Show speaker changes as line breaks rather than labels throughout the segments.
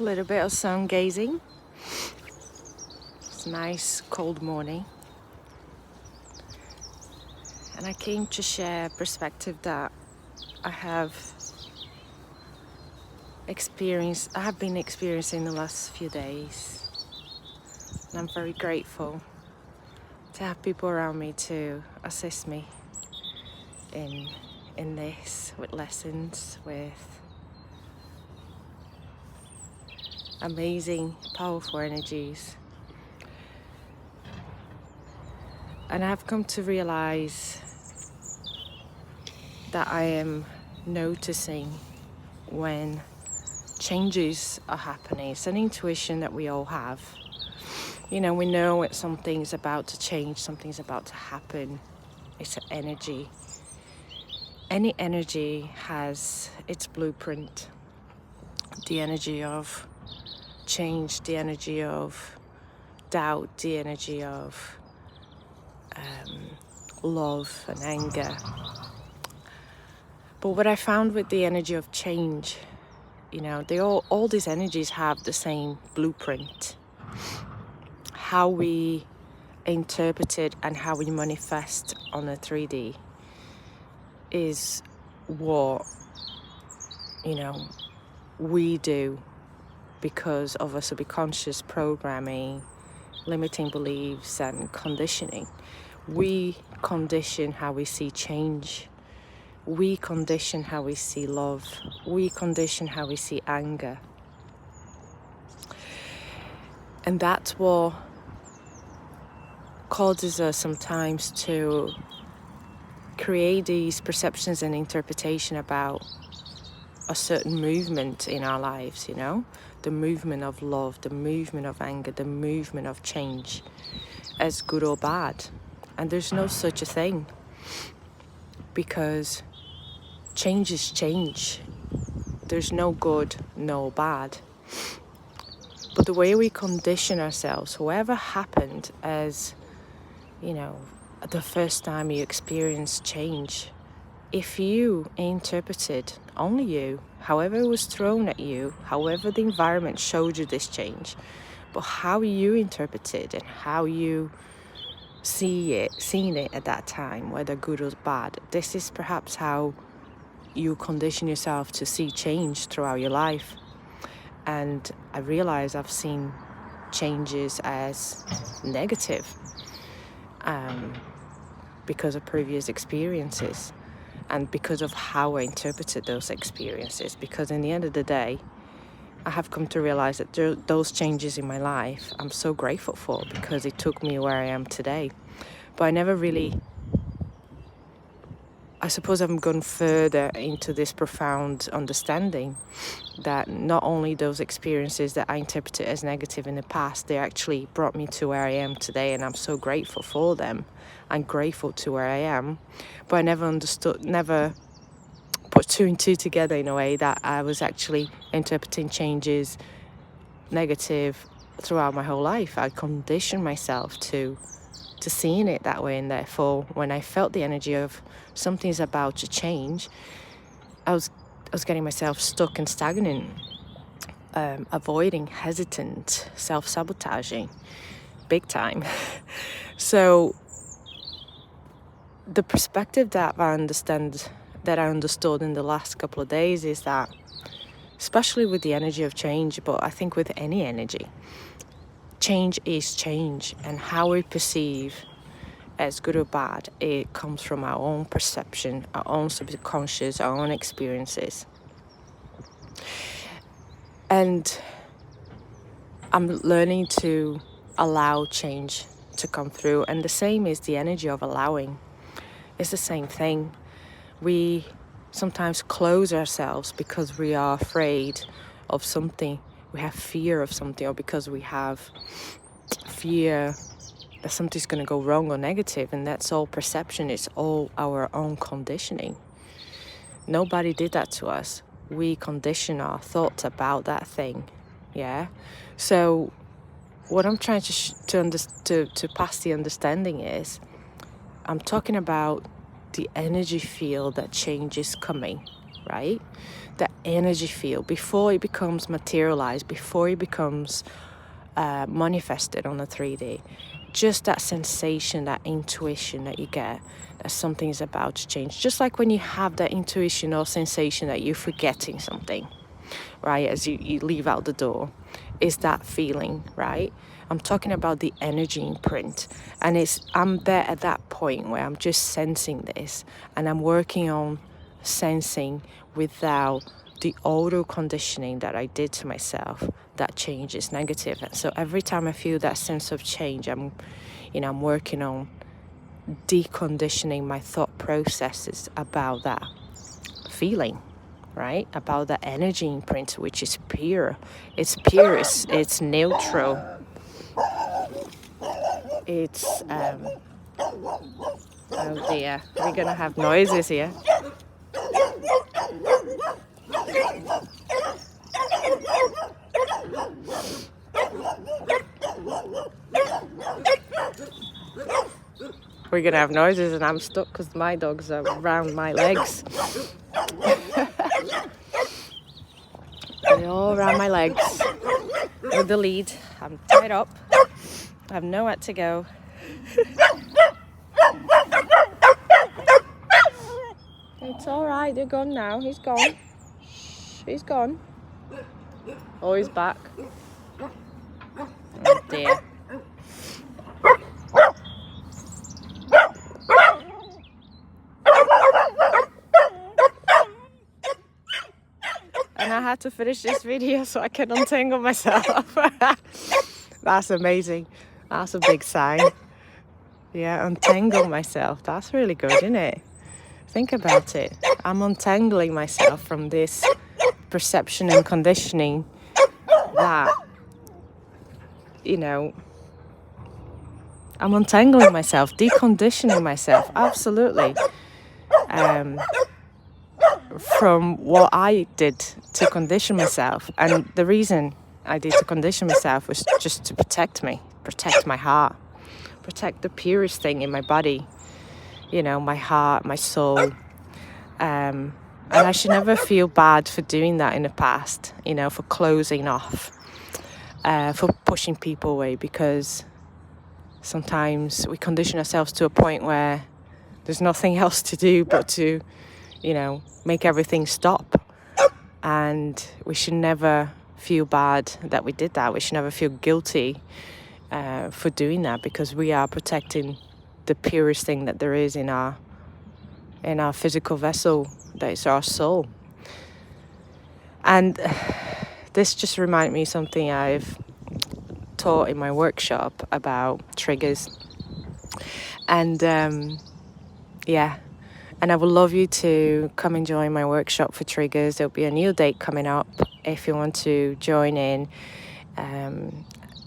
a little bit of sun gazing. It's a nice cold morning. And I came to share a perspective that I have been experiencing the last few days. And I'm very grateful to have people around me to assist me in this, with lessons, with amazing, powerful energies. And I've come to realize that I am noticing when changes are happening. It's an intuition that we all have. We know when something's about to change, something's about to happen. It's an energy. Any energy has its blueprint. The energy of change, the energy of doubt, the energy of love and anger. But what I found with the energy of change, all these energies have the same blueprint. How we interpret it and how we manifest on a 3D is what, we do because of a subconscious programming, limiting beliefs and conditioning. We condition how we see change. We condition how we see love. We condition how we see anger. And that's what causes us sometimes to create these perceptions and interpretation about a certain movement in our lives, the movement of love, the movement of anger, the movement of change as good or bad. And there's no such a thing, because change is change. There's no good, no bad. But the way we condition ourselves, whatever happened as, the first time you experienced change, if you interpreted, only you, however it was thrown at you, however the environment showed you this change, but how you interpreted and how you seen it at that time, whether good or bad, this is perhaps how you condition yourself to see change throughout your life. And I realize I've seen changes as negative because of previous experiences and because of how I interpreted those experiences. Because in the end of the day, I have come to realize that those changes in my life I'm so grateful for, because it took me where I am today. But I never really, I suppose I've gone further into this profound understanding that not only those experiences that I interpreted as negative in the past, they actually brought me to where I am today, and I'm so grateful for them. I'm grateful to where I am, but I never put two and two together in a way that I was actually interpreting changes negative throughout my whole life. I conditioned myself to seeing it that way, and therefore when I felt the energy of something's about to change, I was getting myself stuck and stagnant, avoiding, hesitant, self-sabotaging, big time. So the perspective that I understood in the last couple of days is that, especially with the energy of change, but I think with any energy, change is change, and how we perceive as good or bad, it comes from our own perception, our own subconscious, our own experiences. And I'm learning to allow change to come through, and the same is the energy of allowing. It's the same thing. We sometimes close ourselves because we are afraid of something. We have fear of something, or because we have fear that something's going to go wrong or negative, and that's all perception. It's all our own conditioning. Nobody did that to us. We condition our thoughts about that thing. Yeah. So what I'm trying to pass the understanding is, I'm talking about the energy field that change is coming, right? The energy field, before it becomes materialized, before it becomes manifested on a 3D. Just that sensation, that intuition that you get, that something is about to change. Just like when you have that intuition or sensation that you're forgetting something, right, as you leave out the door, is that feeling, right? I'm talking about the energy imprint, and I'm there at that point where I'm just sensing this, and I'm working on sensing without the auto conditioning that I did to myself. That change is negative, and so every time I feel that sense of change, I'm working on deconditioning my thought processes about that feeling, right? About the energy imprint, which is pure. It's pure. It's neutral. It's oh dear, we're gonna have noises here. We're gonna have noises, and I'm stuck because my dogs are around my legs. They're all around my legs with the lead. I'm tied up. I have nowhere to go. It's all right. They're gone now. He's gone. He's gone. Oh, he's back. Oh dear. And I had to finish this video so I can untangle myself. That's amazing. That's a big sign. Yeah, untangle myself. That's really good, isn't it? Think about it. I'm untangling myself from this perception and conditioning that, I'm untangling myself, deconditioning myself, absolutely. From what I did to condition myself. And the reason I did to condition myself was just to protect me, protect my heart, protect the purest thing in my body, my heart, my soul. And I should never feel bad for doing that in the past, for closing off, for pushing people away, because sometimes we condition ourselves to a point where there's nothing else to do but to, make everything stop. And we should never feel bad that we did that. We should never feel guilty for doing that, because we are protecting the purest thing that there is in our physical vessel, that is our soul. And this just reminded me of something I've taught in my workshop about triggers. And and I would love you to come and join my workshop for triggers. There'll be a new date coming up if you want to join in.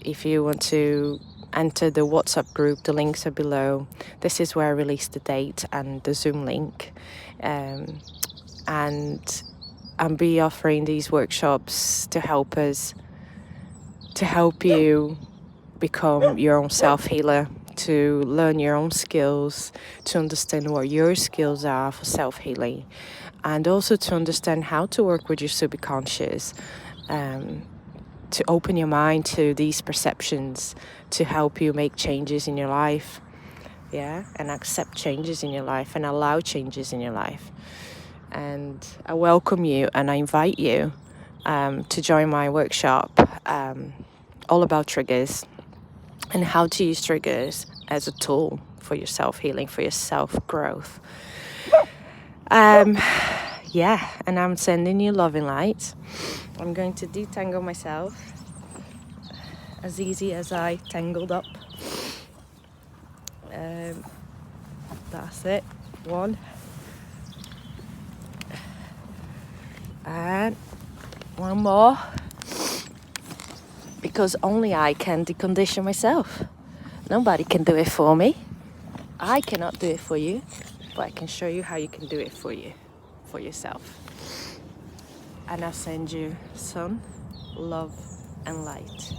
If you want to enter the WhatsApp group, the links are below. This is where I release the date and the Zoom link. And I'll be offering these workshops to help you become your own self-healer, to learn your own skills, to understand what your skills are for self-healing, and also to understand how to work with your subconscious, to open your mind to these perceptions, to help you make changes in your life, and accept changes in your life and allow changes in your life. And I welcome you and I invite you to join my workshop all about triggers and how to use triggers as a tool for your self-healing, for your self-growth. And I'm sending you loving light. I'm going to detangle myself as easy as I tangled up. That's it. One. And one more. Because only I can decondition myself. Nobody can do it for me. I cannot do it for you, but I can show you how you can do it for yourself. And I send you sun, love, and light.